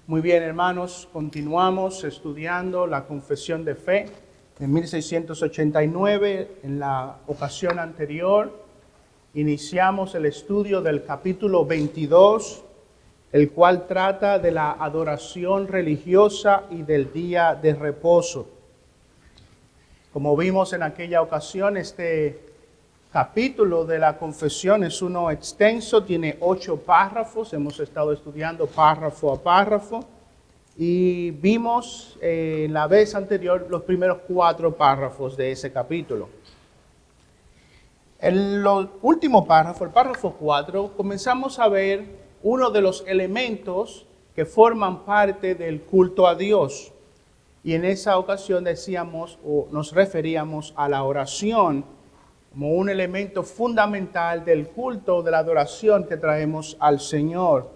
Muy bien, hermanos, continuamos estudiando la Confesión de Fe de 1689. En la ocasión anterior iniciamos el estudio del capítulo 22, el cual trata de la adoración religiosa y del día de reposo. Como vimos en aquella ocasión, este capítulo de la confesión es uno extenso, tiene 8 párrafos, hemos estado estudiando párrafo a párrafo y vimos la vez anterior los primeros 4 párrafos de ese capítulo. En el último párrafo, el párrafo 4, comenzamos a ver uno de los elementos que forman parte del culto a Dios. Y en esa ocasión decíamos o nos referíamos a la oración como un elemento fundamental del culto, de la adoración que traemos al Señor.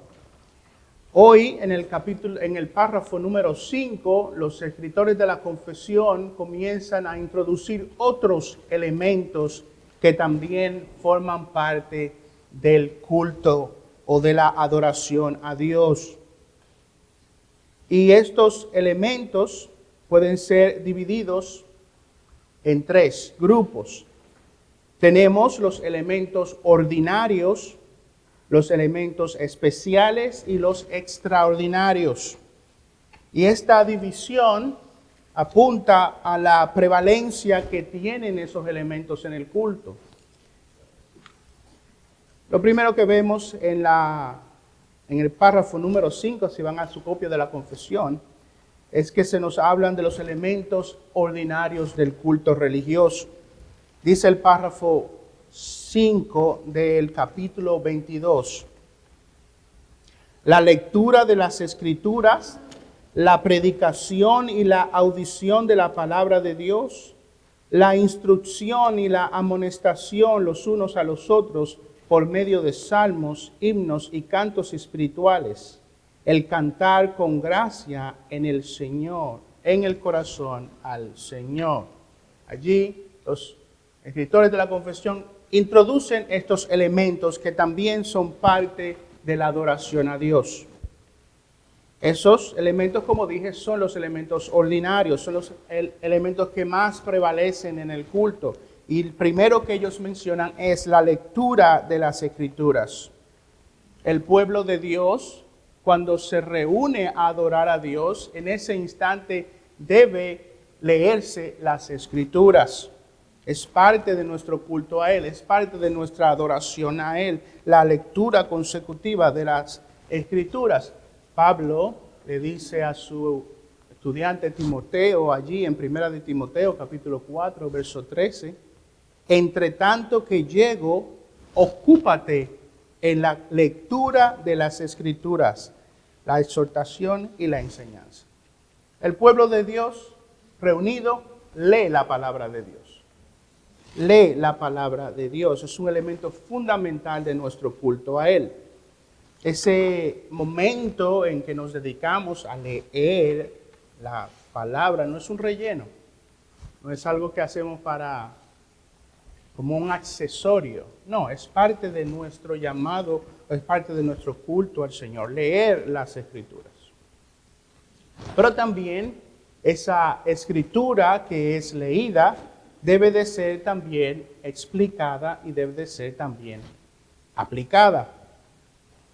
Hoy, en el párrafo número 5, los escritores de la confesión comienzan a introducir otros elementos que también forman parte del culto o de la adoración a Dios. Y estos elementos pueden ser divididos en 3 grupos. Tenemos los elementos ordinarios, los elementos especiales y los extraordinarios. Y esta división apunta a la prevalencia que tienen esos elementos en el culto. Lo primero que vemos en el párrafo número 5, si van a su copia de la confesión, es que se nos hablan de los elementos ordinarios del culto religioso. Dice el párrafo 5 del capítulo 22. La lectura de las Escrituras, la predicación y la audición de la palabra de Dios, la instrucción y la amonestación los unos a los otros por medio de salmos, himnos y cantos espirituales, el cantar con gracia en el Señor, en el corazón al Señor. Allí los escritores de la confesión introducen estos elementos que también son parte de la adoración a Dios. Esos elementos, como dije, son los elementos ordinarios, son los elementos que más prevalecen en el culto. Y el primero que ellos mencionan es la lectura de las Escrituras. El pueblo de Dios, cuando se reúne a adorar a Dios, en ese instante debe leerse las Escrituras. Es parte de nuestro culto a Él, es parte de nuestra adoración a Él, la lectura consecutiva de las Escrituras. Pablo le dice a su estudiante Timoteo, allí en 1 de Timoteo, capítulo 4, verso 13, entre tanto que llego, ocúpate en la lectura de las Escrituras, la exhortación y la enseñanza. El pueblo de Dios reunido lee la palabra de Dios. Lee la palabra de Dios. Es un elemento fundamental de nuestro culto a Él. Ese momento en que nos dedicamos a leer la palabra no es un relleno. No es algo que hacemos como un accesorio. No, es parte de nuestro llamado, es parte de nuestro culto al Señor. Leer las Escrituras. Pero también esa escritura que es leída debe de ser también explicada y debe de ser también aplicada.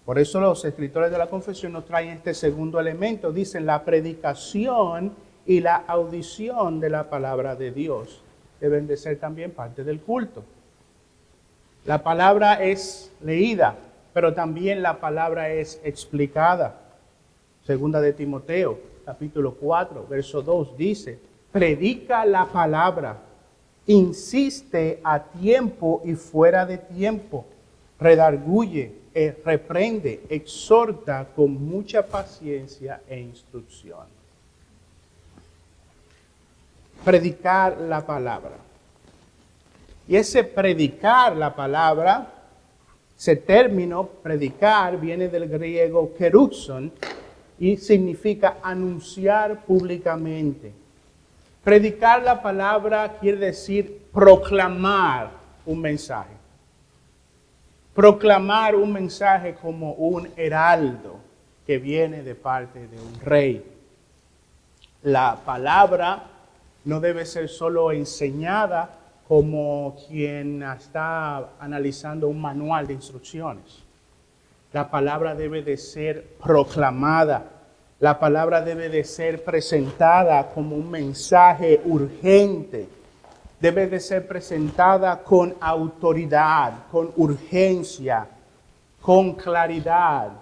Por eso los escritores de la confesión nos traen este segundo elemento. Dicen la predicación y la audición de la palabra de Dios deben de ser también parte del culto. La palabra es leída, pero también la palabra es explicada. Segunda de Timoteo, capítulo 4, verso 2, dice, predica la palabra, insiste a tiempo y fuera de tiempo, redarguye, reprende, exhorta con mucha paciencia e instrucción. Predicar la palabra. Y ese predicar la palabra, ese término predicar viene del griego keruxon y significa anunciar públicamente. Predicar la palabra quiere decir proclamar un mensaje. Proclamar un mensaje como un heraldo. que viene de parte de un rey. La palabra no debe ser solo enseñada como quien está analizando un manual de instrucciones. La palabra debe de ser proclamada. La palabra debe de ser presentada como un mensaje urgente. Debe de ser presentada con autoridad, con urgencia, con claridad.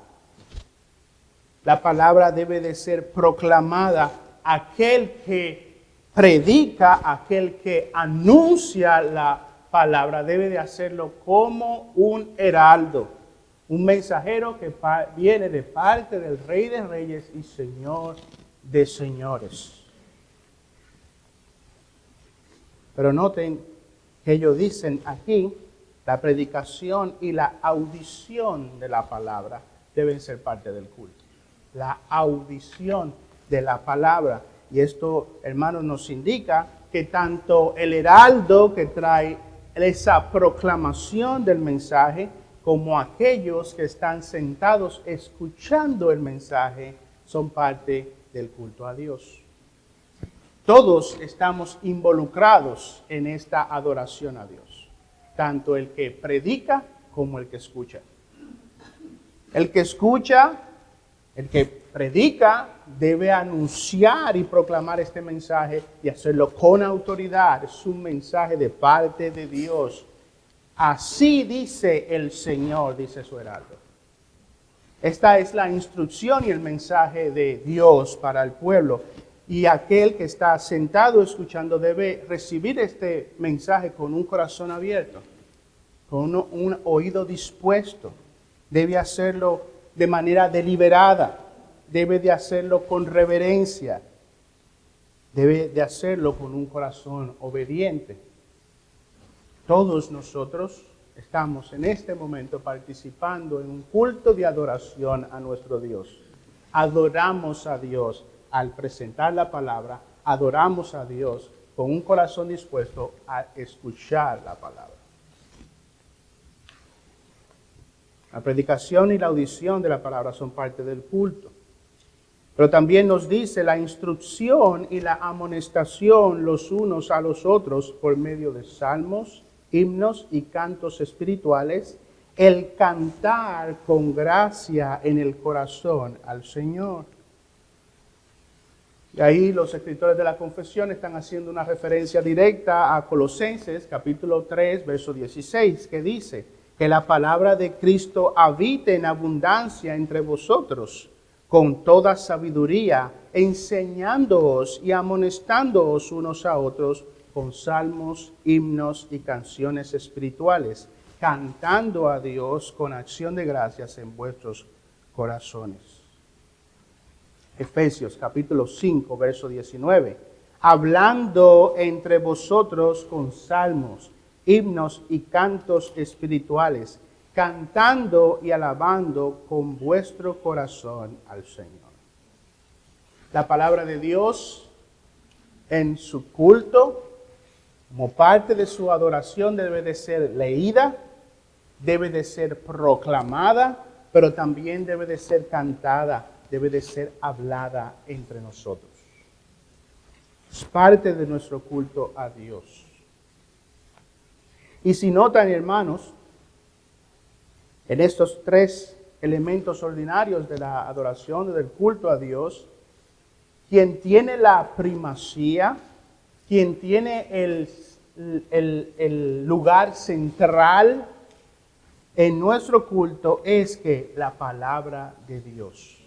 La palabra debe de ser proclamada. Aquel que predica, aquel que anuncia la palabra, debe de hacerlo como un heraldo, un mensajero que viene de parte del Rey de Reyes y Señor de Señores. Pero noten que ellos dicen aquí, la predicación y la audición de la palabra deben ser parte del culto. La audición de la palabra. Y esto, hermanos, nos indica que tanto el heraldo que trae esa proclamación del mensaje, como aquellos que están sentados escuchando el mensaje, son parte del culto a Dios. Todos estamos involucrados en esta adoración a Dios, tanto el que predica como el que escucha. El que escucha, el que predica, debe anunciar y proclamar este mensaje y hacerlo con autoridad. Es un mensaje de parte de Dios. Así dice el Señor, dice su heraldo. Esta es la instrucción y el mensaje de Dios para el pueblo. Y aquel que está sentado escuchando debe recibir este mensaje con un corazón abierto, con un oído dispuesto. Debe hacerlo de manera deliberada, debe de hacerlo con reverencia, debe de hacerlo con un corazón obediente. Todos nosotros estamos en este momento participando en un culto de adoración a nuestro Dios. Adoramos a Dios al presentar la palabra, adoramos a Dios con un corazón dispuesto a escuchar la palabra. La predicación y la audición de la palabra son parte del culto. Pero también nos dice la instrucción y la amonestación los unos a los otros por medio de salmos, himnos y cantos espirituales, el cantar con gracia en el corazón al Señor. Y ahí los escritores de la confesión están haciendo una referencia directa a Colosenses capítulo 3, verso 16, que dice que la palabra de Cristo habite en abundancia entre vosotros, con toda sabiduría, enseñándoos y amonestándoos unos a otros con salmos, himnos y canciones espirituales, cantando a Dios con acción de gracias en vuestros corazones. Efesios capítulo 5, verso 19. Hablando entre vosotros con salmos, himnos y cantos espirituales, cantando y alabando con vuestro corazón al Señor. La palabra de Dios en su culto, como parte de su adoración, debe de ser leída, debe de ser proclamada, pero también debe de ser cantada, debe de ser hablada entre nosotros. Es parte de nuestro culto a Dios. Y si notan, hermanos, en estos tres elementos ordinarios de la adoración, del culto a Dios, quien tiene la primacía, quien tiene el lugar central en nuestro culto es que la palabra de Dios.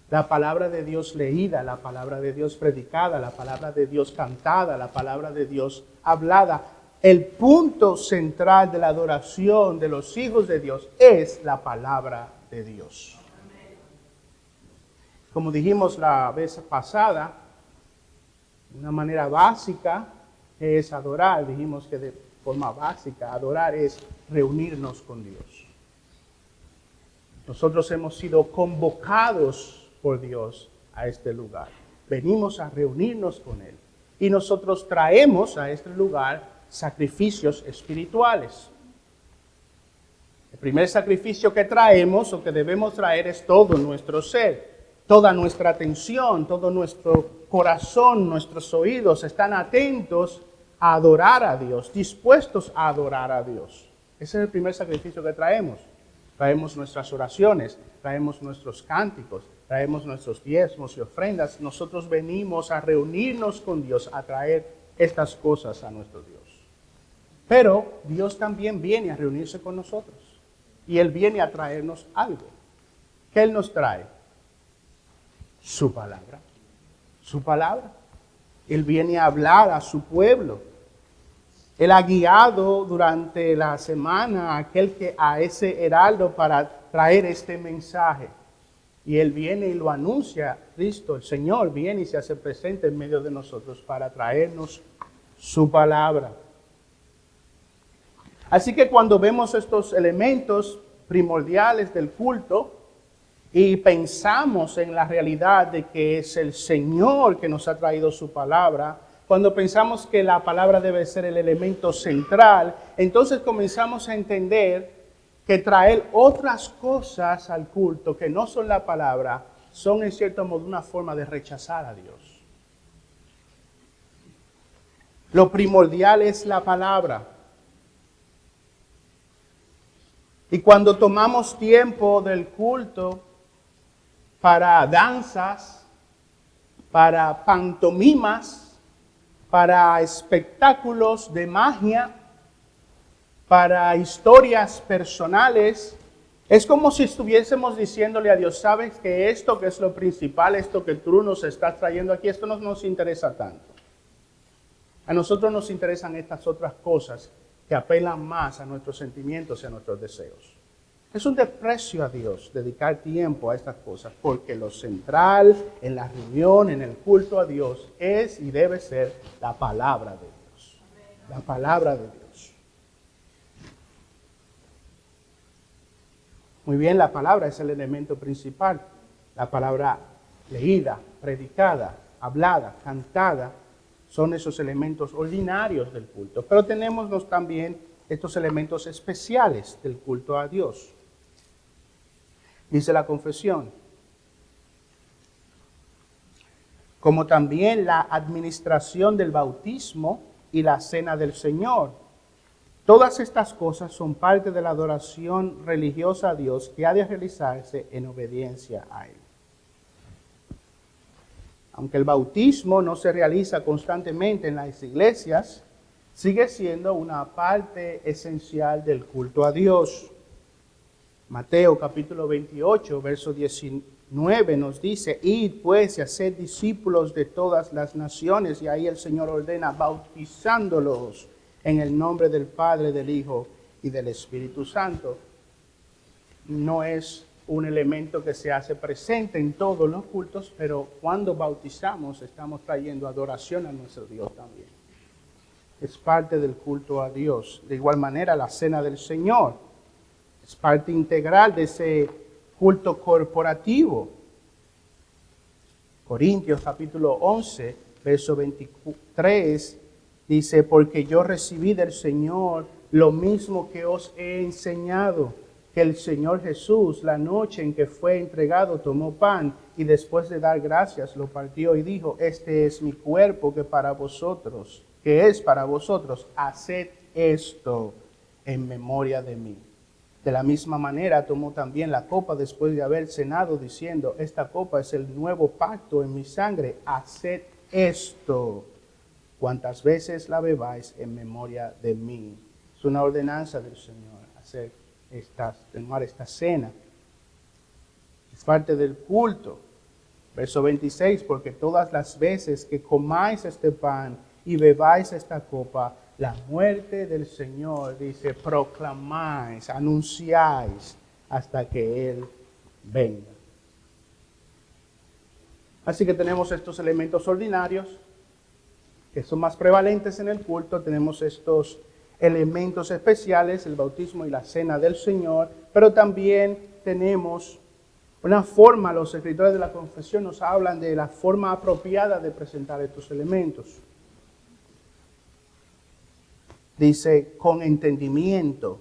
La palabra de Dios leída, la palabra de Dios predicada, la palabra de Dios cantada, la palabra de Dios hablada. El punto central de la adoración de los hijos de Dios es la palabra de Dios. Como dijimos la vez pasada, una manera básica es adorar. Dijimos que de forma básica adorar es reunirnos con Dios. Nosotros hemos sido convocados por Dios a este lugar. Venimos a reunirnos con Él. Y nosotros traemos a este lugar sacrificios espirituales. primer sacrificio que traemos o que debemos traer es todo nuestro ser. Toda nuestra atención, todo nuestro corazón, nuestros oídos están atentos a adorar a Dios, dispuestos a adorar a Dios. Ese es el primer sacrificio que traemos. Traemos nuestras oraciones, traemos nuestros cánticos, traemos nuestros diezmos y ofrendas. Nosotros venimos a reunirnos con Dios, a traer estas cosas a nuestro Dios. Pero Dios también viene a reunirse con nosotros. Y Él viene a traernos algo. ¿Qué Él nos trae? Su palabra. Su palabra. Él viene a hablar a su pueblo. Él ha guiado durante la semana a ese heraldo para traer este mensaje. Y Él viene y lo anuncia. Cristo, el Señor, viene y se hace presente en medio de nosotros para traernos su palabra. Así que cuando vemos estos elementos primordiales del culto y pensamos en la realidad de que es el Señor que nos ha traído su palabra, cuando pensamos que la palabra debe ser el elemento central, entonces comenzamos a entender que traer otras cosas al culto que no son la palabra son en cierto modo una forma de rechazar a Dios. Lo primordial es la palabra. Y cuando tomamos tiempo del culto para danzas, para pantomimas, para espectáculos de magia, para historias personales, es como si estuviésemos diciéndole a Dios, sabes que esto que es lo principal, esto que tú nos estás trayendo aquí, esto no nos interesa tanto. A nosotros nos interesan estas otras cosas que apelan más a nuestros sentimientos y a nuestros deseos. Es un desprecio a Dios dedicar tiempo a estas cosas, porque lo central en la reunión, en el culto a Dios, es y debe ser la palabra de Dios. La palabra de Dios. Muy bien, la palabra es el elemento principal. La palabra leída, predicada, hablada, cantada, son esos elementos ordinarios del culto. Pero tenemos también estos elementos especiales del culto a Dios. Dice la confesión, como también la administración del bautismo y la cena del Señor. Todas estas cosas son parte de la adoración religiosa a Dios que ha de realizarse en obediencia a Él. Aunque el bautismo no se realiza constantemente en las iglesias, sigue siendo una parte esencial del culto a Dios. Mateo capítulo 28, verso 19 nos dice, id pues y haced discípulos de todas las naciones, y ahí el Señor ordena, bautizándolos en el nombre del Padre, del Hijo y del Espíritu Santo. No es un elemento que se hace presente en todos los cultos, pero cuando bautizamos estamos trayendo adoración a nuestro Dios también. Es parte del culto a Dios. De igual manera, la cena del Señor es parte integral de ese culto corporativo. Corintios capítulo 11, verso 23, dice, porque yo recibí del Señor lo mismo que os he enseñado, que el Señor Jesús, la noche en que fue entregado, tomó pan y después de dar gracias lo partió y dijo, este es mi cuerpo que es para vosotros, haced esto en memoria de mí. De la misma manera tomó también la copa después de haber cenado, diciendo, esta copa es el nuevo pacto en mi sangre, haced esto cuantas veces la bebáis en memoria de mí. Es una ordenanza del Señor, tomar esta cena. Es parte del culto. Verso 26, porque todas las veces que comáis este pan y bebáis esta copa, la muerte del Señor, dice, proclamáis, anunciáis hasta que Él venga. Así que tenemos estos elementos ordinarios que son más prevalentes en el culto. Tenemos estos elementos especiales, el bautismo y la cena del Señor, pero también tenemos una forma, los escritores de la confesión nos hablan de la forma apropiada de presentar estos elementos. Dice, con entendimiento,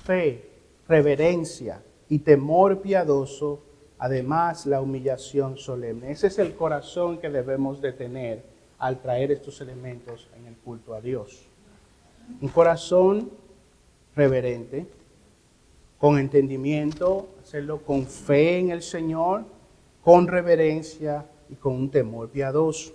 fe, reverencia y temor piadoso, además la humillación solemne. Ese es el corazón que debemos de tener al traer estos elementos en el culto a Dios. Un corazón reverente, con entendimiento, hacerlo con fe en el Señor, con reverencia y con un temor piadoso.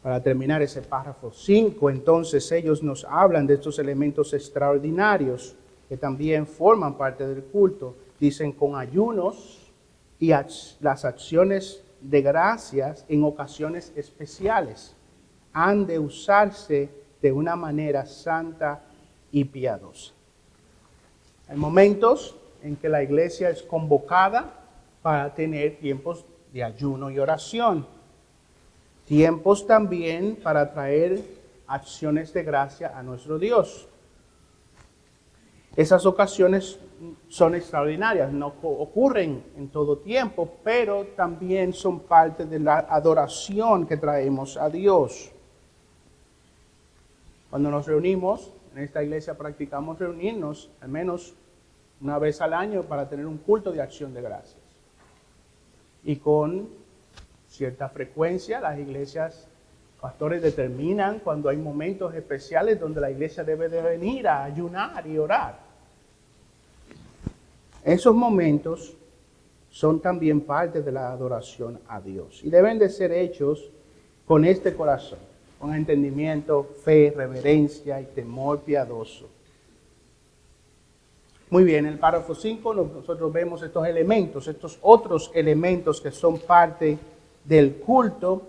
Para terminar ese párrafo 5, entonces ellos nos hablan de estos elementos extraordinarios que también forman parte del culto. Dicen con ayunos y las acciones de gracias en ocasiones especiales han de usarse de una manera santa y piadosa. Hay momentos en que la iglesia es convocada para tener tiempos de ayuno y oración. Tiempos también para traer acciones de gracia a nuestro Dios. Esas ocasiones son extraordinarias, no ocurren en todo tiempo, pero también son parte de la adoración que traemos a Dios. Cuando nos reunimos, en esta iglesia practicamos reunirnos al menos una vez al año para tener un culto de acción de gracias. Y con cierta frecuencia las iglesias, pastores determinan cuando hay momentos especiales donde la iglesia debe de venir a ayunar y orar. Esos momentos son también parte de la adoración a Dios y deben de ser hechos con este corazón, con entendimiento, fe, reverencia y temor piadoso. Muy bien, en el párrafo 5 nosotros vemos estos elementos, estos otros elementos que son parte del culto.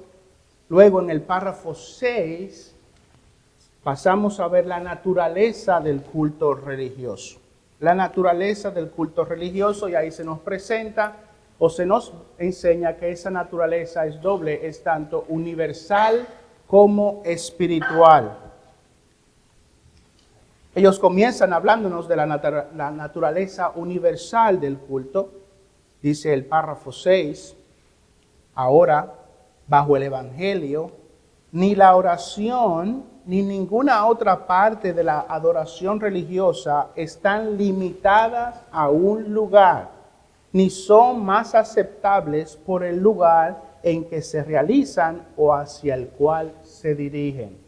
Luego en el párrafo 6 pasamos a ver la naturaleza del culto religioso. La naturaleza del culto religioso, y ahí se nos presenta o se nos enseña que esa naturaleza es doble, es tanto universal como espiritual. Ellos comienzan hablándonos de la naturaleza universal del culto. Dice el párrafo 6, ahora, bajo el Evangelio, ni la oración ni ninguna otra parte de la adoración religiosa están limitadas a un lugar, ni son más aceptables por el lugar en que se realizan o hacia el cual se dirigen.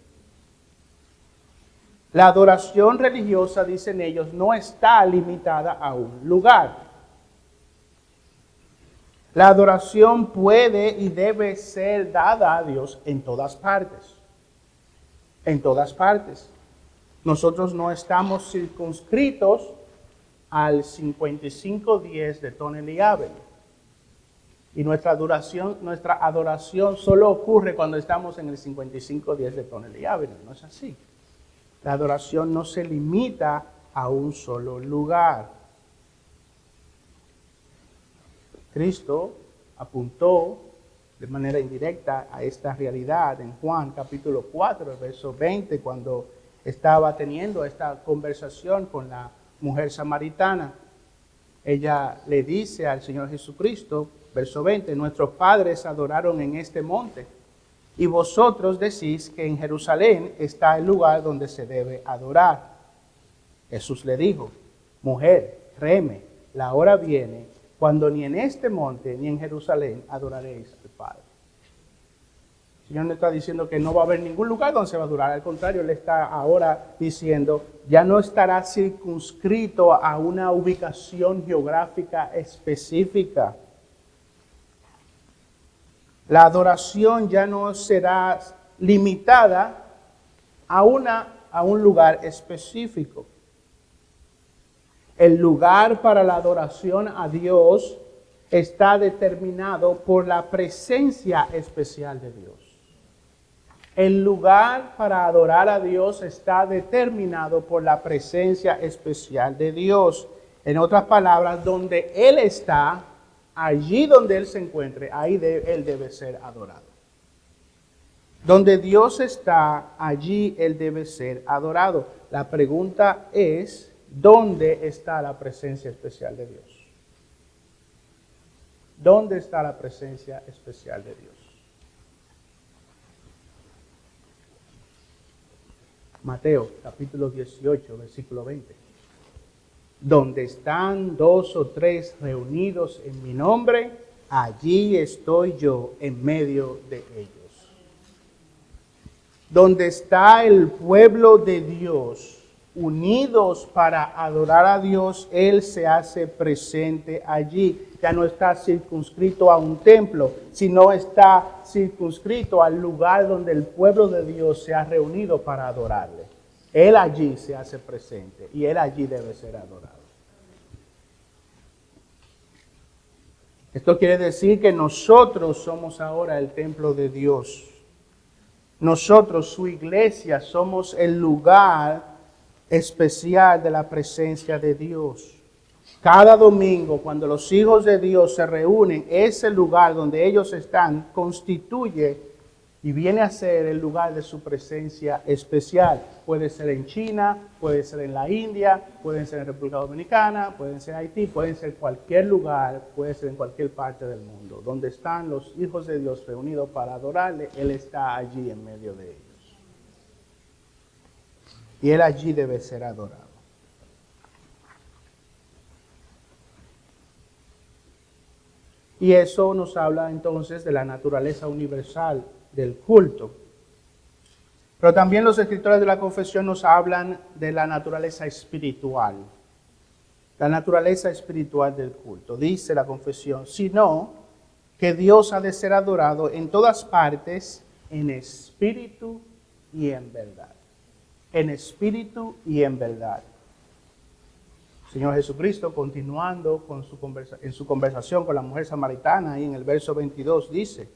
La adoración religiosa, dicen ellos, no está limitada a un lugar. La adoración puede y debe ser dada a Dios en todas partes. En todas partes. Nosotros no estamos circunscritos al 5510 de Tonnelle y Abel. Y nuestra adoración solo ocurre cuando estamos en el 5510 de Tonnelle y Abel. No es así. La adoración no se limita a un solo lugar. Cristo apuntó de manera indirecta a esta realidad en Juan capítulo 4, verso 20, cuando estaba teniendo esta conversación con la mujer samaritana. Ella le dice al Señor Jesucristo, verso 20, nuestros padres adoraron en este monte, y vosotros decís que en Jerusalén está el lugar donde se debe adorar. Jesús le dijo, mujer, créeme, la hora viene cuando ni en este monte ni en Jerusalén adoraréis al Padre. El Señor no está diciendo que no va a haber ningún lugar donde se va a adorar. Al contrario, Él está ahora diciendo, ya no estará circunscrito a una ubicación geográfica específica. La adoración ya no será limitada a un lugar específico. El lugar para la adoración a Dios está determinado por la presencia especial de Dios. El lugar para adorar a Dios está determinado por la presencia especial de Dios. En otras palabras, donde Él está, allí donde Él se encuentre, ahí Él debe ser adorado. Donde Dios está, allí Él debe ser adorado. La pregunta es, ¿dónde está la presencia especial de Dios? ¿Dónde está la presencia especial de Dios? Mateo capítulo 18, versículo 20. Donde están 2 o 3 reunidos en mi nombre, allí estoy yo en medio de ellos. Donde está el pueblo de Dios, unidos para adorar a Dios, Él se hace presente allí. Ya no está circunscrito a un templo, sino está circunscrito al lugar donde el pueblo de Dios se ha reunido para adorarle. Él allí se hace presente y Él allí debe ser adorado. Esto quiere decir que nosotros somos ahora el templo de Dios. Nosotros, su iglesia, somos el lugar especial de la presencia de Dios. Cada domingo, cuando los hijos de Dios se reúnen, ese lugar donde ellos están constituye y viene a ser el lugar de su presencia especial. Puede ser en China, puede ser en la India, puede ser en República Dominicana, puede ser en Haití, puede ser en cualquier lugar, puede ser en cualquier parte del mundo. Donde están los hijos de Dios reunidos para adorarle, Él está allí en medio de ellos. Y Él allí debe ser adorado. Y eso nos habla entonces de la naturaleza universal del culto. Pero también los escritores de la confesión nos hablan de la naturaleza espiritual. La naturaleza espiritual del culto. Dice la confesión, sino que Dios ha de ser adorado en todas partes, en espíritu y en verdad. En espíritu y en verdad. Señor Jesucristo, continuando con en su conversación con la mujer samaritana, y en el verso 22 dice,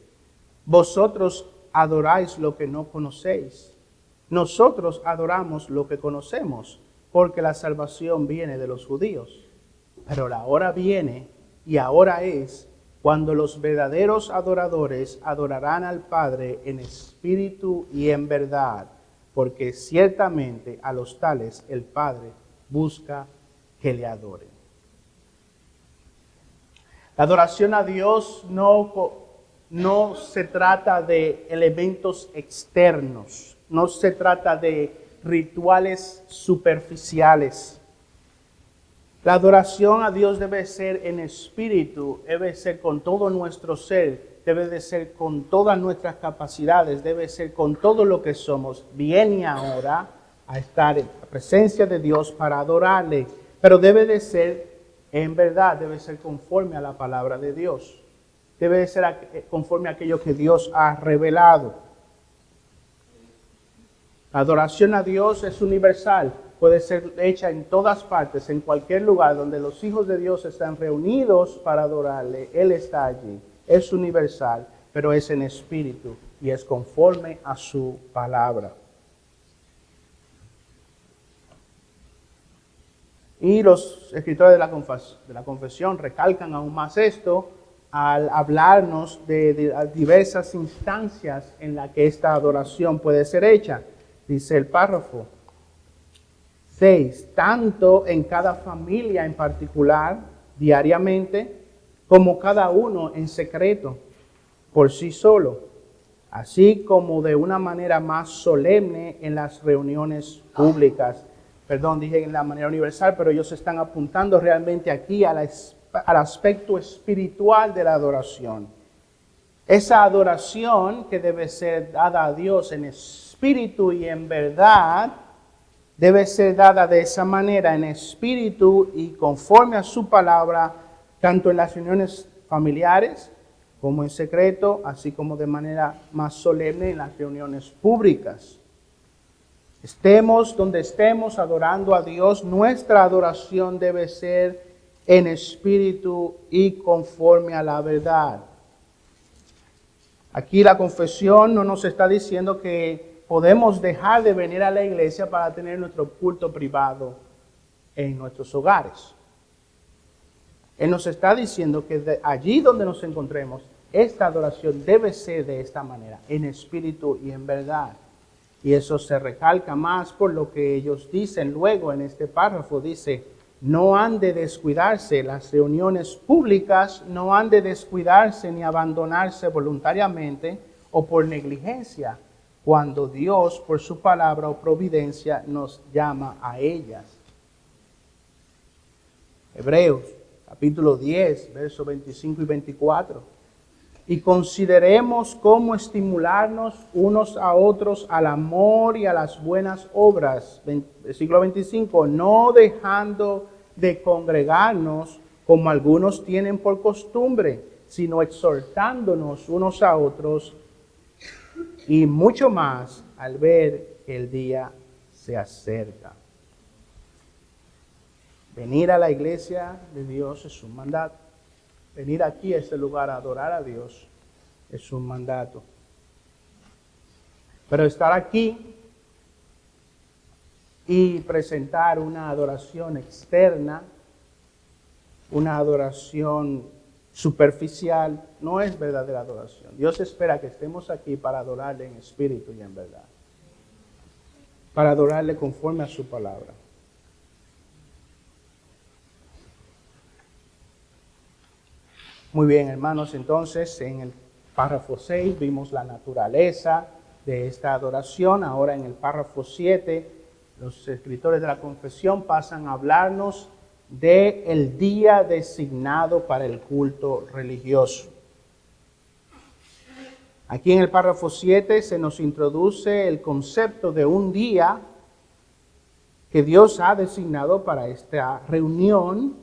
vosotros adoráis lo que no conocéis. Nosotros adoramos lo que conocemos, porque la salvación viene de los judíos. Pero la hora viene, y ahora es, cuando los verdaderos adoradores adorarán al Padre en espíritu y en verdad, porque ciertamente a los tales el Padre busca que le adoren. La adoración a Dios no se trata de elementos externos, no se trata de rituales superficiales. La adoración a Dios debe ser en espíritu, debe ser con todo nuestro ser, debe de ser con todas nuestras capacidades, debe ser con todo lo que somos. Viene ahora a estar en la presencia de Dios para adorarle, pero debe de ser en verdad, debe ser conforme a la palabra de Dios. Debe de ser conforme a aquello que Dios ha revelado. La adoración a Dios es universal. Puede ser hecha en todas partes, en cualquier lugar donde los hijos de Dios están reunidos para adorarle. Él está allí. Es universal, pero es en espíritu y es conforme a su palabra. Y los escritores de la confesión recalcan aún más esto al hablarnos de diversas instancias en las que esta adoración puede ser hecha. Dice el párrafo 6, tanto en cada familia en particular, diariamente, como cada uno en secreto, por sí solo, así como de una manera más solemne en las reuniones públicas. Perdón, dije en la manera universal, pero ellos están apuntando realmente aquí al aspecto espiritual de la adoración. Esa adoración que debe ser dada a Dios en espíritu y en verdad, debe ser dada de esa manera, en espíritu y conforme a su palabra, tanto en las reuniones familiares como en secreto, así como de manera más solemne en las reuniones públicas. Estemos donde estemos adorando a Dios, nuestra adoración debe ser en espíritu y conforme a la verdad. Aquí la confesión no nos está diciendo que podemos dejar de venir a la iglesia para tener nuestro culto privado en nuestros hogares. Él nos está diciendo que allí donde nos encontremos, esta adoración debe ser de esta manera, en espíritu y en verdad. Y eso se recalca más por lo que ellos dicen luego en este párrafo. Dice, no han de descuidarse las reuniones públicas, no han de descuidarse ni abandonarse voluntariamente o por negligencia, cuando Dios, por su palabra o providencia, nos llama a ellas. Hebreos, capítulo 10, versos 25 y 24. Y consideremos cómo estimularnos unos a otros al amor y a las buenas obras. Versículo 25, no dejando de congregarnos como algunos tienen por costumbre, sino exhortándonos unos a otros, y mucho más al ver que el día se acerca. Venir a la iglesia de Dios es un mandato. Venir aquí a este lugar a adorar a Dios es un mandato. Pero estar aquí y presentar una adoración externa, una adoración superficial, no es verdadera adoración. Dios espera que estemos aquí para adorarle en espíritu y en verdad. Para adorarle conforme a su palabra. Muy bien, hermanos, entonces en el párrafo 6 vimos la naturaleza de esta adoración. Ahora en el párrafo 7, los escritores de la confesión pasan a hablarnos del día designado para el culto religioso. Aquí en el párrafo 7 se nos introduce el concepto de un día que Dios ha designado para esta reunión,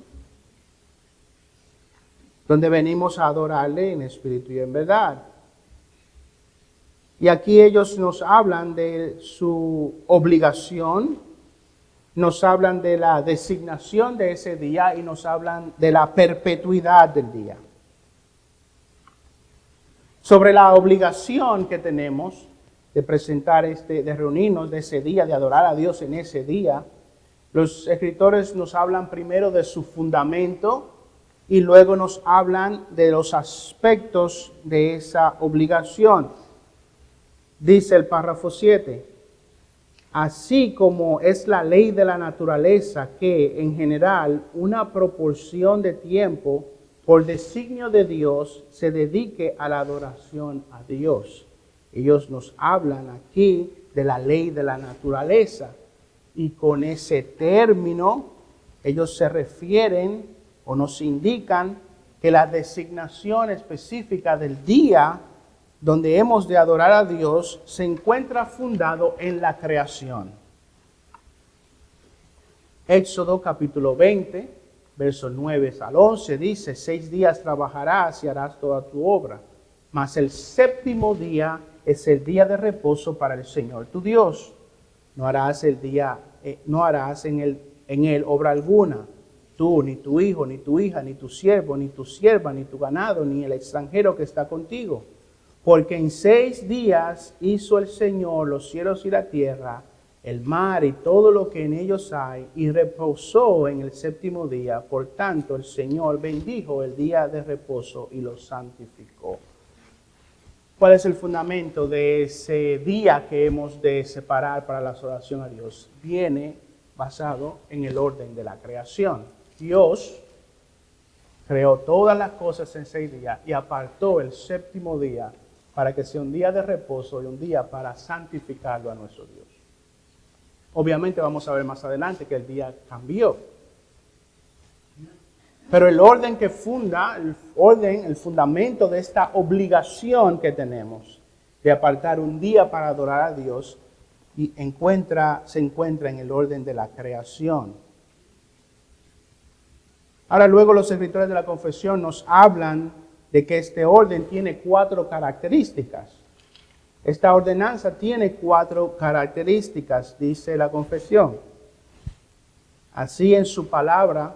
donde venimos a adorarle en espíritu y en verdad. Y aquí ellos nos hablan de su obligación, nos hablan de la designación de ese día y nos hablan de la perpetuidad del día. Sobre la obligación que tenemos de presentar de reunirnos de ese día, de adorar a Dios en ese día, los escritores nos hablan primero de su fundamento y luego nos hablan de los aspectos de esa obligación. Dice el párrafo 7, así como es la ley de la naturaleza que, en general, una proporción de tiempo por designio de Dios se dedique a la adoración a Dios. Ellos nos hablan aquí de la ley de la naturaleza y con ese término ellos se refieren o nos indican que la designación específica del día donde hemos de adorar a Dios se encuentra fundado en la creación. Éxodo capítulo 20, versos 9 al 11 dice, 6 días trabajarás y harás toda tu obra, mas el séptimo día es el día de reposo para el Señor tu Dios. No harás en él obra alguna, tú, ni tu hijo, ni tu hija, ni tu siervo, ni tu sierva, ni tu ganado, ni el extranjero que está contigo. Porque en 6 días hizo el Señor los cielos y la tierra, el mar y todo lo que en ellos hay, y reposó en el séptimo día. Por tanto, el Señor bendijo el día de reposo y lo santificó. ¿Cuál es el fundamento de ese día que hemos de separar para la adoración a Dios? Viene basado en el orden de la creación. Dios creó todas las cosas en 6 días y apartó el séptimo día para que sea un día de reposo y un día para santificarlo a nuestro Dios. Obviamente vamos a ver más adelante que el día cambió. Pero el orden que funda, el fundamento de esta obligación que tenemos de apartar un día para adorar a Dios, se encuentra en el orden de la creación. Ahora luego los escritores de la confesión nos hablan de que este orden tiene 4 características. Esta ordenanza tiene 4 características, dice la confesión. Así en su palabra,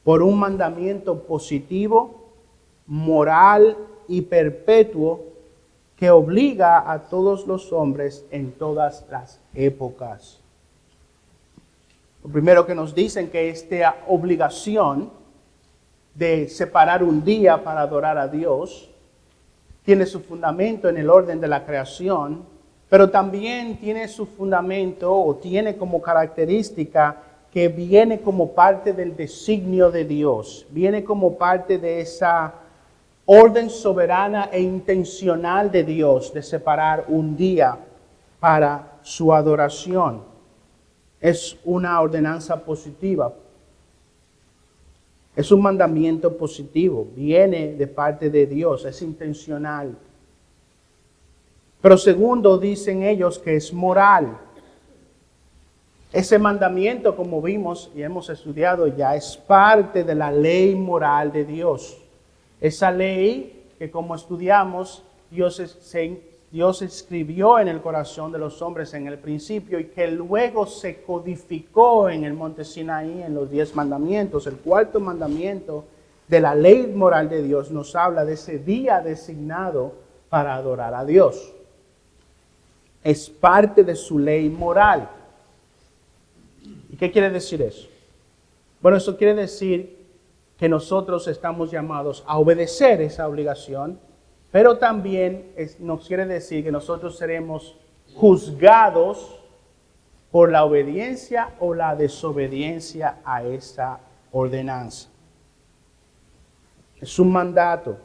por un mandamiento positivo, moral y perpetuo que obliga a todos los hombres en todas las épocas. Lo primero que nos dicen que esta obligación de separar un día para adorar a Dios tiene su fundamento en el orden de la creación, pero también tiene su fundamento o tiene como característica que viene como parte del designio de Dios, viene como parte de esa orden soberana e intencional de Dios de separar un día para su adoración. Es una ordenanza positiva. Es un mandamiento positivo. Viene de parte de Dios. Es intencional. Pero segundo, dicen ellos que es moral. Ese mandamiento, como vimos y hemos estudiado ya, es parte de la ley moral de Dios. Esa ley que, como estudiamos, Dios escribió en el corazón de los hombres en el principio y que luego se codificó en el monte Sinaí en los 10 mandamientos. El cuarto mandamiento de la ley moral de Dios nos habla de ese día designado para adorar a Dios. Es parte de su ley moral. ¿Y qué quiere decir eso? Bueno, eso quiere decir que nosotros estamos llamados a obedecer esa obligación, pero también nos quiere decir que nosotros seremos juzgados por la obediencia o la desobediencia a esa ordenanza. Es un mandato.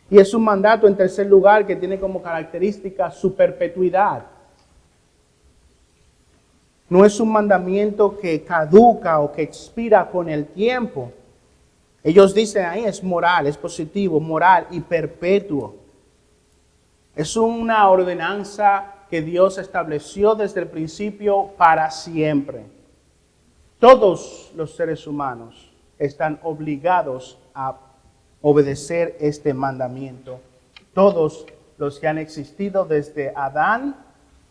Y es un mandato, en tercer lugar, que tiene como característica su perpetuidad. No es un mandamiento que caduca o que expira con el tiempo. Ellos dicen ahí es moral, es positivo, moral y perpetuo. Es una ordenanza que Dios estableció desde el principio para siempre. Todos los seres humanos están obligados a obedecer este mandamiento. Todos los que han existido desde Adán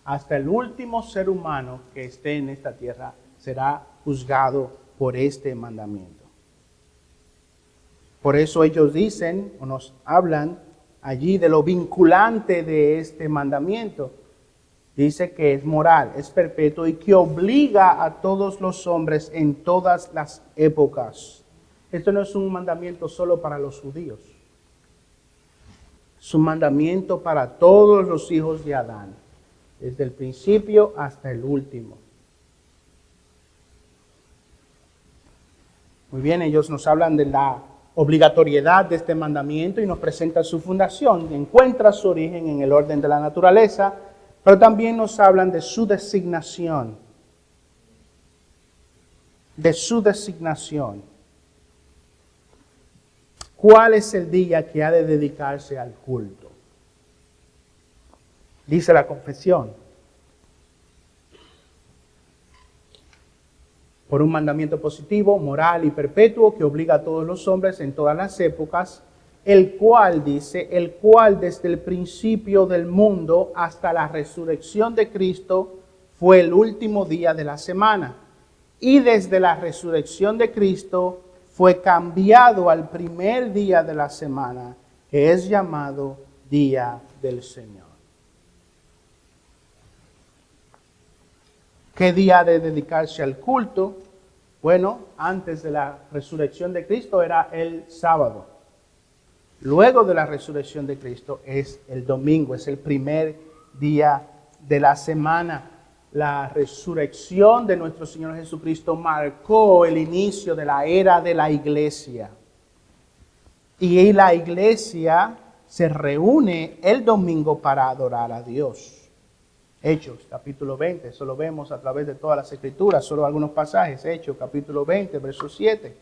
hasta el último ser humano que esté en esta tierra será juzgado por este mandamiento. Por eso ellos dicen o nos hablan allí de lo vinculante de este mandamiento. Dice que es moral, es perpetuo y que obliga a todos los hombres en todas las épocas. Esto no es un mandamiento solo para los judíos. Es un mandamiento para todos los hijos de Adán, desde el principio hasta el último. Muy bien, ellos nos hablan de la obligatoriedad de este mandamiento y nos presentan su fundación. Encuentra su origen en el orden de la naturaleza, pero también nos hablan de su designación. De su designación. ¿Cuál es el día que ha de dedicarse al culto? Dice la confesión. Por un mandamiento positivo, moral y perpetuo que obliga a todos los hombres en todas las épocas, el cual desde el principio del mundo hasta la resurrección de Cristo fue el último día de la semana. Y desde la resurrección de Cristo fue cambiado al primer día de la semana, que es llamado Día del Señor. ¿Qué día ha de dedicarse al culto? Bueno, antes de la resurrección de Cristo era el sábado. Luego de la resurrección de Cristo es el domingo, es el primer día de la semana. La resurrección de nuestro Señor Jesucristo marcó el inicio de la era de la iglesia. Y la iglesia se reúne el domingo para adorar a Dios. Hechos, capítulo 20, eso lo vemos a través de todas las escrituras, solo algunos pasajes. Hechos, capítulo 20, verso 7.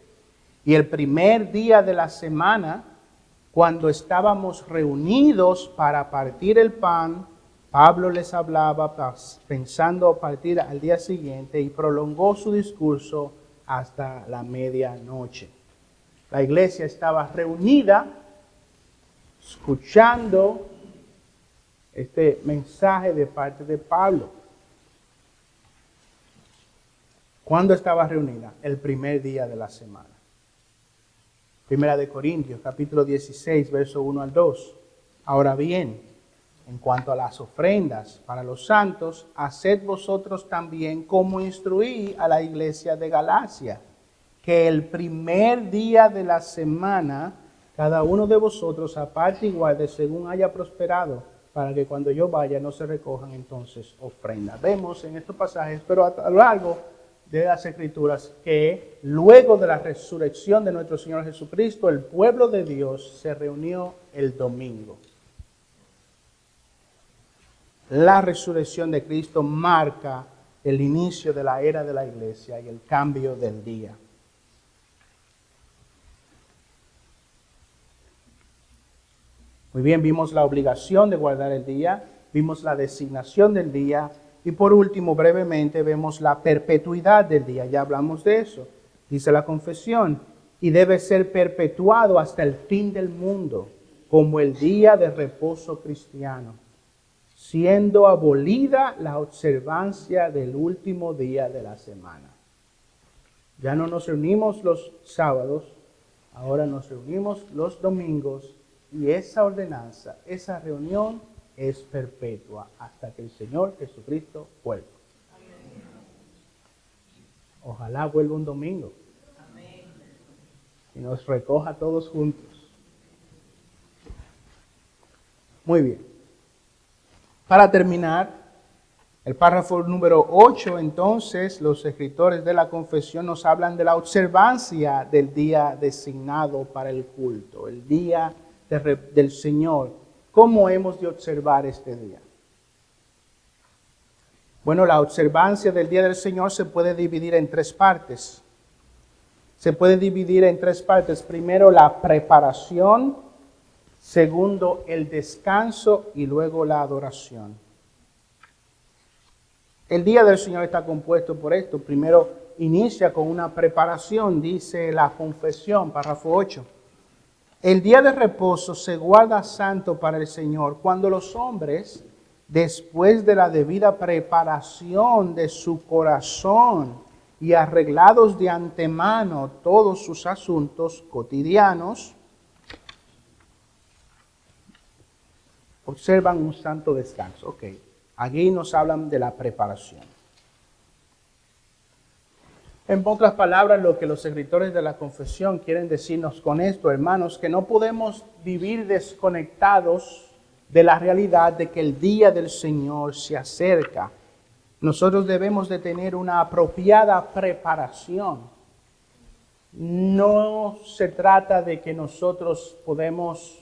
Y el primer día de la semana, cuando estábamos reunidos para partir el pan, Pablo les hablaba pensando partir al día siguiente y prolongó su discurso hasta la medianoche. La iglesia estaba reunida, escuchando este mensaje de parte de Pablo. ¿Cuándo estaba reunida? El primer día de la semana. Primera de Corintios, capítulo 16, verso 1 al 2. Ahora bien, en cuanto a las ofrendas para los santos, haced vosotros también como instruí a la iglesia de Galacia, que el primer día de la semana, cada uno de vosotros aparte y guarde según haya prosperado, para que cuando yo vaya no se recojan entonces ofrendas. Vemos en estos pasajes, pero a lo largo de las Escrituras, que luego de la resurrección de nuestro Señor Jesucristo, el pueblo de Dios se reunió el domingo. la resurrección de Cristo marca el inicio de la era de la iglesia y el cambio del día. Muy bien, vimos la obligación de guardar el día, vimos la designación del día y por último, brevemente, vemos la perpetuidad del día. Ya hablamos de eso. Dice la confesión, y debe ser perpetuado hasta el fin del mundo, como el día de reposo cristiano, siendo abolida la observancia del último día de la semana. Ya no nos reunimos los sábados, ahora nos reunimos los domingos y esa ordenanza, esa reunión es perpetua hasta que el Señor Jesucristo vuelva. Ojalá vuelva un domingo y nos recoja todos juntos. Muy bien. Para terminar, el párrafo número 8, entonces, los escritores de la confesión nos hablan de la observancia del día designado para el culto, el día del Señor. ¿Cómo hemos de observar este día? Bueno, la observancia del día del Señor se puede dividir en tres partes. Primero, la preparación. Segundo, el descanso y luego la adoración. El día del Señor está compuesto por esto. Primero, inicia con una preparación, dice la confesión, párrafo 8. El día de reposo se guarda santo para el Señor cuando los hombres, después de la debida preparación de su corazón y arreglados de antemano todos sus asuntos cotidianos, observan un santo descanso. Ok, aquí nos hablan de la preparación. En otras palabras, lo que los escritores de la confesión quieren decirnos con esto, hermanos, que no podemos vivir desconectados de la realidad de que el día del Señor se acerca. Nosotros debemos de tener una apropiada preparación. No se trata de que nosotros podemos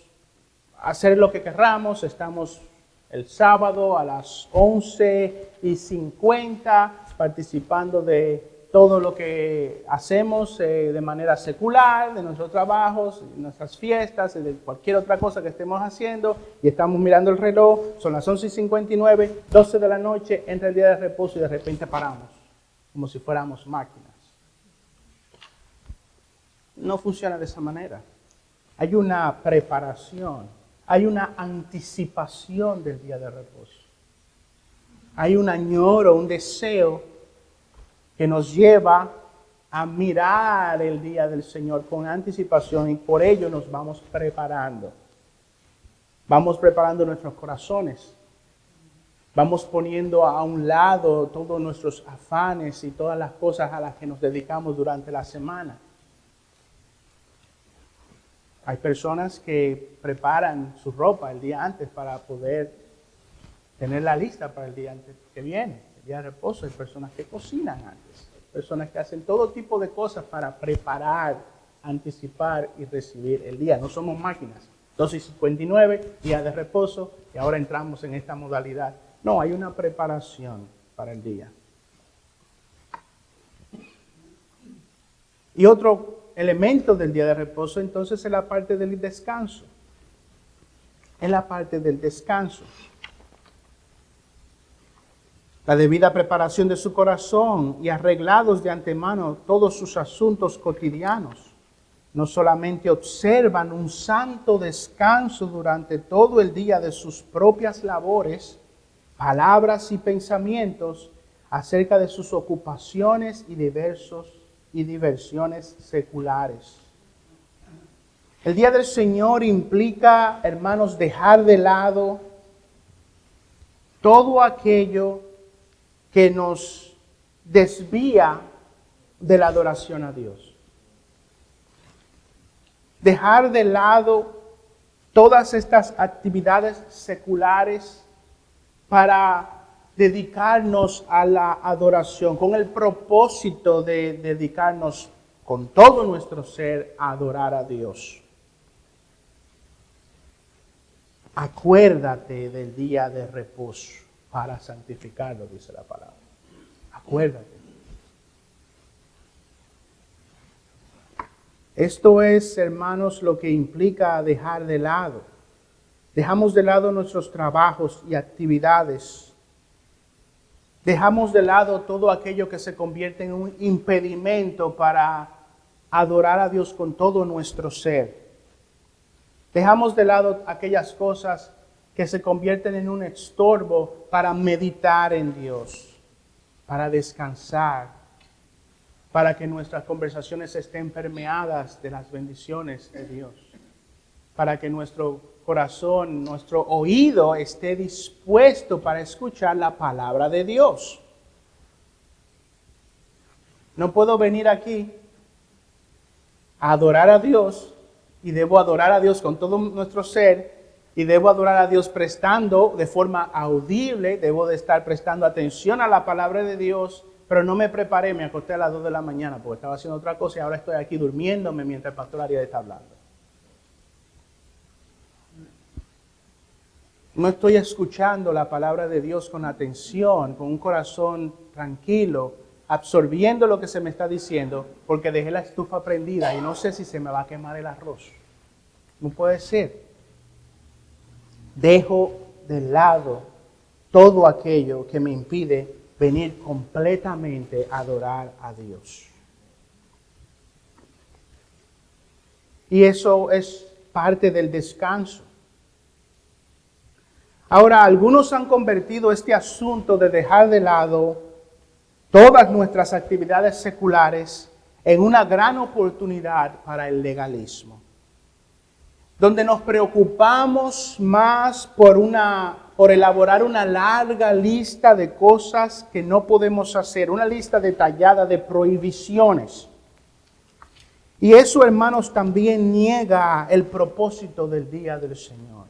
hacer lo que querramos. Estamos el sábado a las 11:50 participando de todo lo que hacemos de manera secular, de nuestros trabajos, de nuestras fiestas, de cualquier otra cosa que estemos haciendo, y estamos mirando el reloj, son las 11:59, 12 de la noche, entra el día de reposo y de repente paramos, como si fuéramos máquinas. No funciona de esa manera. Hay una preparación, hay una anticipación del día de reposo. Hay un añoro, un deseo que nos lleva a mirar el día del Señor con anticipación y por ello nos vamos preparando. Vamos preparando nuestros corazones. Vamos poniendo a un lado todos nuestros afanes y todas las cosas a las que nos dedicamos durante la semana. Hay personas que preparan su ropa el día antes para poder tenerla lista para el día antes que viene. Día de reposo. Hay personas que cocinan antes, hay personas que hacen todo tipo de cosas para preparar, anticipar y recibir el día. No somos máquinas. 12:59, día de reposo, y ahora entramos en esta modalidad. No, hay una preparación para el día. Y otro elemento del día de reposo entonces es la parte del descanso. Es la parte del descanso. La debida preparación de su corazón y arreglados de antemano todos sus asuntos cotidianos. No solamente observan un santo descanso durante todo el día de sus propias labores, palabras y pensamientos acerca de sus ocupaciones y diversiones seculares. El día del Señor implica, hermanos, dejar de lado todo aquello que nos desvía de la adoración a Dios. Dejar de lado todas estas actividades seculares para dedicarnos a la adoración, con el propósito de dedicarnos con todo nuestro ser a adorar a Dios. Acuérdate del día de reposo. para santificarlo, dice la palabra. Acuérdate. Esto es, hermanos, lo que implica dejar de lado. Dejamos de lado nuestros trabajos y actividades. Dejamos de lado todo aquello que se convierte en un impedimento para adorar a Dios con todo nuestro ser. Dejamos de lado aquellas cosas que se convierten en un estorbo para meditar en Dios, para descansar, para que nuestras conversaciones estén permeadas de las bendiciones de Dios, para que nuestro corazón, nuestro oído esté dispuesto para escuchar la palabra de Dios. No puedo venir aquí a adorar a Dios y debo adorar a Dios con todo nuestro ser y debo adorar a Dios prestando de forma audible, debo de estar prestando atención a la palabra de Dios, pero no me preparé, me acosté a las 2 de la mañana porque estaba haciendo otra cosa y ahora estoy aquí durmiéndome mientras el pastor Ariel está hablando. No estoy escuchando la palabra de Dios con atención, con un corazón tranquilo, absorbiendo lo que se me está diciendo, porque dejé la estufa prendida y no sé si se me va a quemar el arroz. No puede ser. Dejo de lado todo aquello que me impide venir completamente a adorar a Dios. Y eso es parte del descanso. Ahora, algunos han convertido este asunto de dejar de lado todas nuestras actividades seculares en una gran oportunidad para el legalismo, donde nos preocupamos más por elaborar una larga lista de cosas que no podemos hacer, una lista detallada de prohibiciones. Y eso, hermanos, también niega el propósito del día del Señor.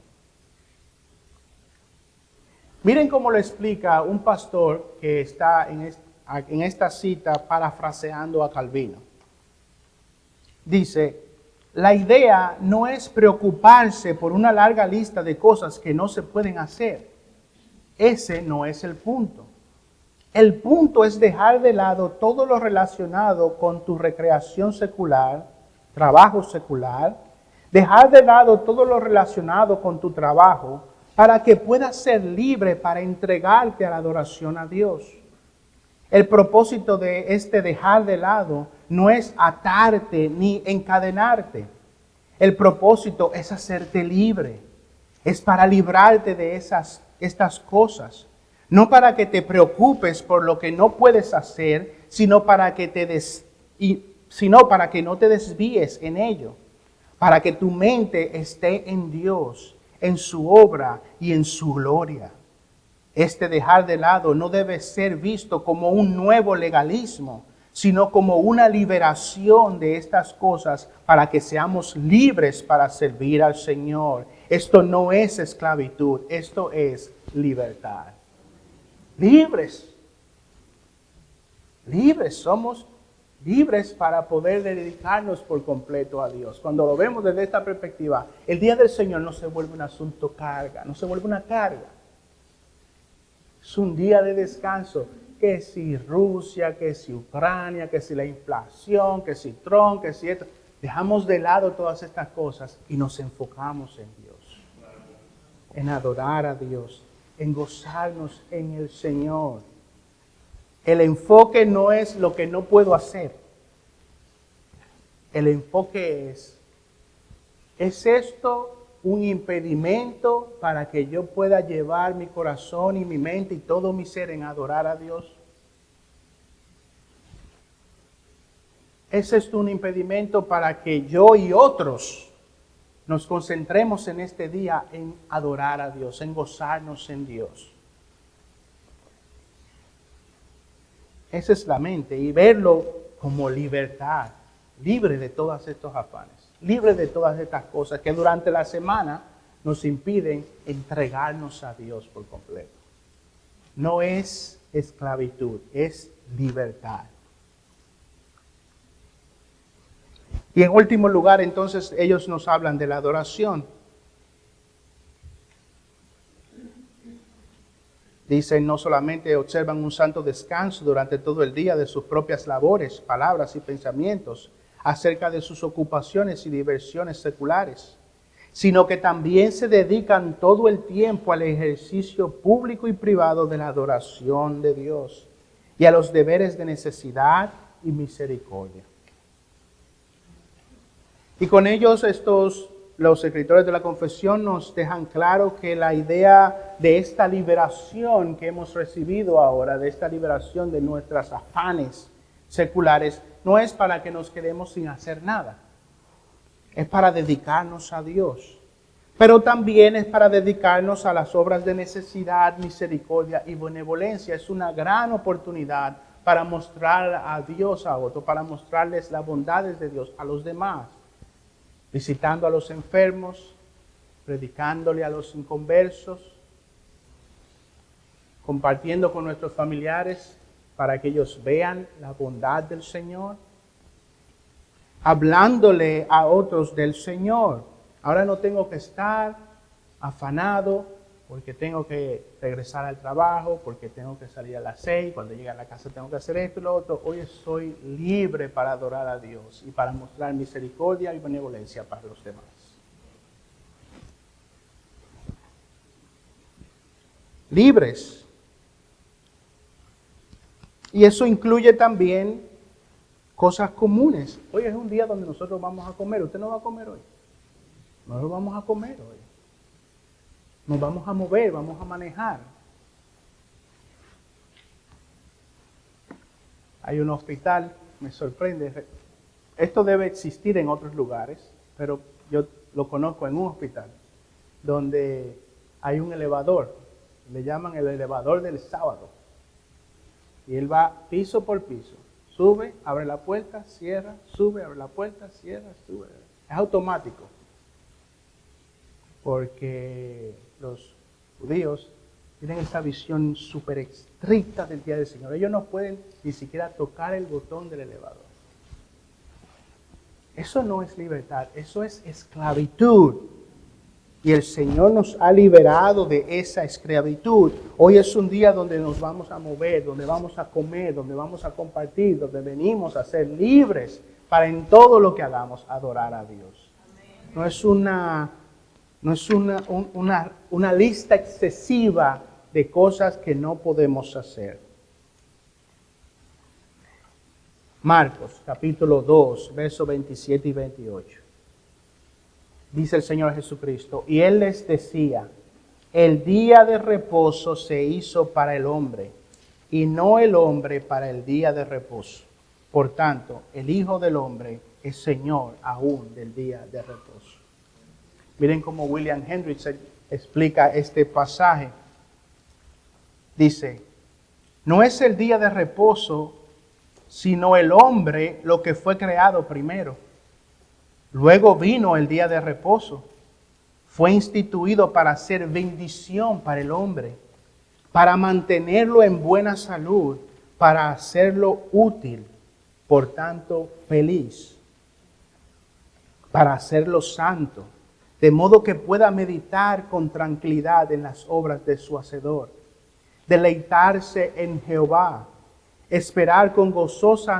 Miren cómo lo explica un pastor que está en esta cita parafraseando a Calvino. Dice, la idea no es preocuparse por una larga lista de cosas que no se pueden hacer. Ese no es el punto. El punto es dejar de lado todo lo relacionado con tu recreación secular, trabajo secular, dejar de lado todo lo relacionado con tu trabajo, para que puedas ser libre para entregarte a la adoración a Dios. El propósito de este dejar de lado no es atarte ni encadenarte. El propósito es hacerte libre. Es para librarte de estas cosas. No para que te preocupes por lo que no puedes hacer, sino para que no te desvíes en ello. Para que tu mente esté en Dios, en su obra y en su gloria. Este dejar de lado no debe ser visto como un nuevo legalismo, sino como una liberación de estas cosas para que seamos libres para servir al Señor. Esto no es esclavitud, esto es libertad. Libres. Libres, somos libres para poder dedicarnos por completo a Dios. Cuando lo vemos desde esta perspectiva, el día del Señor no se vuelve un asunto carga, no se vuelve una carga. Es un día de descanso, que si Rusia, que si Ucrania, que si la inflación, que si Trump, que si esto. Dejamos de lado todas estas cosas y nos enfocamos en Dios, en adorar a Dios, en gozarnos en el Señor. El enfoque no es lo que no puedo hacer. El enfoque ¿es esto un impedimento para que yo pueda llevar mi corazón y mi mente y todo mi ser en adorar a Dios? ¿Es esto un impedimento para que yo y otros nos concentremos en este día en adorar a Dios, en gozarnos en Dios? Esa es la mente, y verlo como libertad, libre de todos estos afanes, libre de todas estas cosas que durante la semana nos impiden entregarnos a Dios por completo. No es esclavitud, es libertad. Y en último lugar, entonces, ellos nos hablan de la adoración. Dice, no solamente observan un santo descanso durante todo el día de sus propias labores, palabras y pensamientos acerca de sus ocupaciones y diversiones seculares, sino que también se dedican todo el tiempo al ejercicio público y privado de la adoración de Dios y a los deberes de necesidad y misericordia. Y con ellos los escritores de la confesión nos dejan claro que la idea de esta liberación que hemos recibido ahora, de esta liberación de nuestras afanes seculares, no es para que nos quedemos sin hacer nada. Es para dedicarnos a Dios. Pero también es para dedicarnos a las obras de necesidad, misericordia y benevolencia. Es una gran oportunidad para mostrar a Dios a otros, para mostrarles las bondades de Dios a los demás. Visitando a los enfermos, predicándole a los inconversos, compartiendo con nuestros familiares para que ellos vean la bondad del Señor, hablándole a otros del Señor. Ahora no tengo que estar afanado porque tengo que regresar al trabajo, porque tengo que salir a las 6, cuando llegue a la casa tengo que hacer esto y lo otro. Hoy soy libre para adorar a Dios y para mostrar misericordia y benevolencia para los demás. Libres. Y eso incluye también cosas comunes. Hoy es un día donde nosotros vamos a comer. ¿Usted no va a comer hoy? Nosotros vamos a comer hoy. Nos vamos a mover, vamos a manejar. Hay un hospital, me sorprende. Esto debe existir en otros lugares, pero yo lo conozco en un hospital, donde hay un elevador. Le llaman el elevador del sábado. Y él va piso por piso. Sube, abre la puerta, cierra, sube, abre la puerta, cierra, sube. Es automático. Porque los judíos tienen esa visión súper estricta del día del Señor. Ellos no pueden ni siquiera tocar el botón del elevador. Eso no es libertad, eso es esclavitud. Y el Señor nos ha liberado de esa esclavitud. Hoy es un día donde nos vamos a mover, donde vamos a comer, donde vamos a compartir, donde venimos a ser libres para en todo lo que hagamos adorar a Dios. No es una lista excesiva de cosas que no podemos hacer. Marcos, capítulo 2, versos 27 y 28. Dice el Señor Jesucristo, y Él les decía, el día de reposo se hizo para el hombre, y no el hombre para el día de reposo. Por tanto, el Hijo del Hombre es Señor aún del día de reposo. Miren cómo William Hendricks explica este pasaje. Dice, no es el día de reposo, sino el hombre lo que fue creado primero. Luego vino el día de reposo. Fue instituido para ser bendición para el hombre, para mantenerlo en buena salud, para hacerlo útil, por tanto feliz, para hacerlo santo, de modo que pueda meditar con tranquilidad en las obras de su Hacedor, deleitarse en Jehová, esperar con gozosa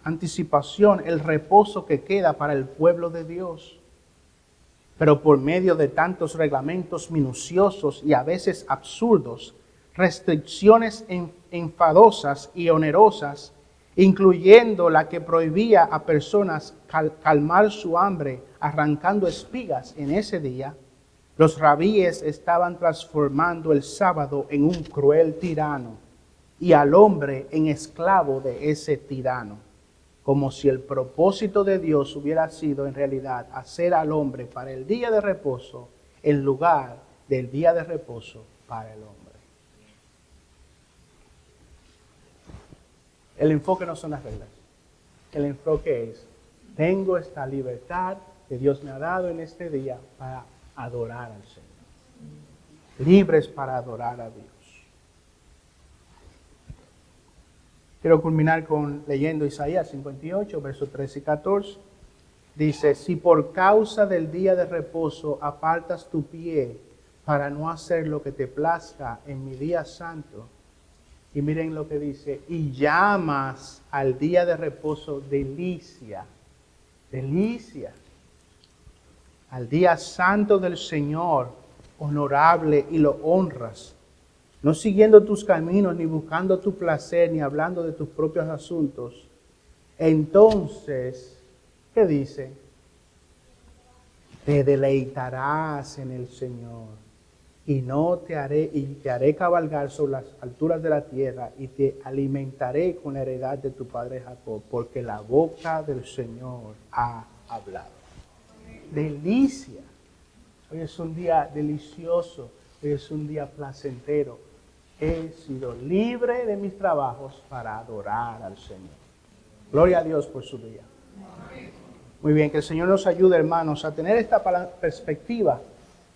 anticipación el reposo que queda para el pueblo de Dios. Pero por medio de tantos reglamentos minuciosos y a veces absurdos, restricciones enfadosas y onerosas, incluyendo la que prohibía a personas calmar su hambre arrancando espigas en ese día, los rabíes estaban transformando el sábado en un cruel tirano y al hombre en esclavo de ese tirano, como si el propósito de Dios hubiera sido en realidad hacer al hombre para el día de reposo en lugar del día de reposo para el hombre. El enfoque no son las reglas. El enfoque es, tengo esta libertad que Dios me ha dado en este día para adorar al Señor. Libres para adorar a Dios. Quiero culminar leyendo Isaías 58, versos 13 y 14. Dice, si por causa del día de reposo apartas tu pie para no hacer lo que te plazca en mi día santo. Y miren lo que dice, y llamas al día de reposo delicia, delicia, al día santo del Señor, honorable, y lo honras, no siguiendo tus caminos, ni buscando tu placer, ni hablando de tus propios asuntos. Entonces, ¿qué dice? Te deleitarás en el Señor. Y te haré cabalgar sobre las alturas de la tierra y te alimentaré con la heredad de tu padre Jacob, porque la boca del Señor ha hablado. Delicia. Hoy es un día delicioso, hoy es un día placentero. He sido libre de mis trabajos para adorar al Señor. Gloria a Dios por su día. Muy bien, que el Señor nos ayude, hermanos, a tener esta perspectiva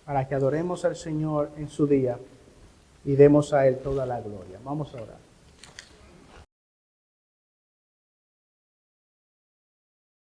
para que adoremos al Señor en su día y demos a Él toda la gloria. Vamos a orar.